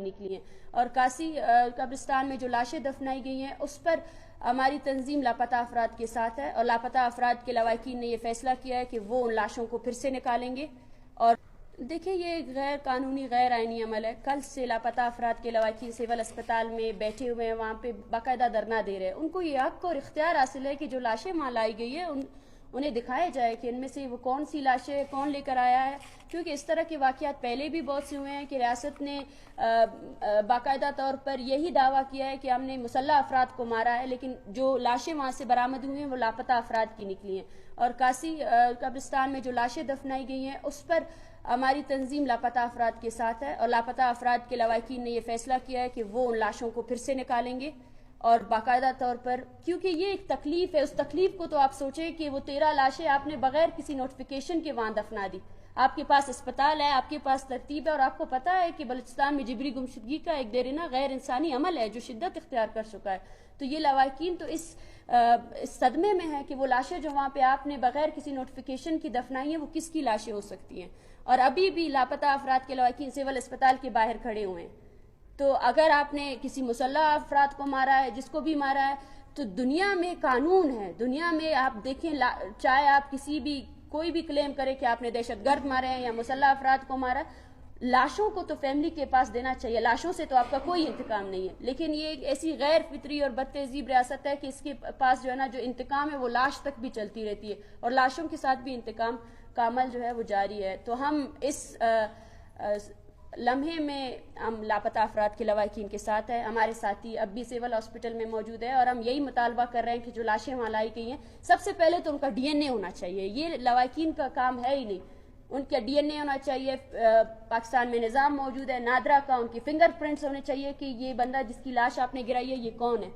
निकली हैं और कासी कब्रिस्तान में जो लाशें दफनाई गई हैं उस पर हमारी तंजीम लापता अफराद के साथ है और लापता अफराद के लवाकिन ने यह फैसला किया है कि वो उन लाशों को फिर से निकालेंगे। और देखिए, ये गैर कानूनी गैर आइनी अमल है। कल से लापता अफराद के लवाकिन सिविल अस्पताल में बैठे हुए हैं, वहाँ पे बाकायदा धरना दे रहे हैं। उनको ये हक और इख्तियार हासिल है कि जो लाशें वहाँ लाई गई है उन्हें दिखाया जाए कि इनमें से वो कौन सी लाशें कौन लेकर आया है, क्योंकि इस तरह के वाक़यात पहले भी बहुत से हुए हैं कि रियासत ने बाकायदा तौर पर यही दावा किया है कि हमने मुसल्लह अफराद को मारा है, लेकिन जो लाशें वहाँ से बरामद हुई हैं वो लापता अफराद की निकली हैं। और कासी कब्रिस्तान में जो लाशें दफनाई गई हैं उस पर हमारी तंजीम लापता अफराद के साथ है और लापता अफराद के लवाकिन ने यह फैसला किया है कि वो उन लाशों को फिर से निकालेंगे और बाकायदा तौर पर, क्योंकि ये एक तकलीफ है। उस तकलीफ को तो आप सोचें कि वो 13 लाशें आपने बगैर किसी नोटिफिकेशन के वहाँ दफना दी। आपके पास अस्पताल है, आपके पास तरतीब है और आपको पता है कि बलूचिस्तान में जिबरी गुमशुदगी का एक देरीना गैर इंसानी अमल है जो शिद्दत इख्तियार कर चुका है। तो ये लवाकिन तो इस सदमे में है कि वो लाशें जो वहाँ पे आपने बगैर किसी नोटिफिकेशन की दफनाई है वो किसकी लाशें हो सकती हैं। और अभी भी लापता अफराद के लवाकिन सिविल अस्पताल के बाहर खड़े हुए हैं। तो अगर आपने किसी मुसल्लह अफराद को मारा है, जिसको भी मारा है, तो दुनिया में कानून है। दुनिया में आप देखें, चाहे आप कोई भी क्लेम करे कि आपने दहशतगर्द मारे हैं या मुसल्लह अफराद को मारा, लाशों को तो फैमिली के पास देना चाहिए। लाशों से तो आपका कोई इंतकाम नहीं है, लेकिन ये एक ऐसी गैर फितरी और बदतहजीब रियासत है कि इसके पास जो है ना, जो इंतकाम है वो लाश तक भी चलती रहती है और लाशों के साथ भी इंतकाम का अमल जो है वो जारी है। तो हम इस लम्हे में हम लापता अफराद के लवाकिन के साथ है। हमारे साथी अब भी सिविल हॉस्पिटल में मौजूद है और हम यही मुतालबा कर रहे हैं कि जो लाशें वहाँ लाई गई हैं, सबसे पहले तो उनका DNA होना चाहिए। ये लवाकिन का काम है ही नहीं, उनका DNA होना चाहिए। पाकिस्तान में निज़ाम मौजूद है नादरा का, उनकी फिंगरप्रिंट्स होने चाहिए कि ये बंदा जिसकी लाश आपने गिराई है ये कौन है।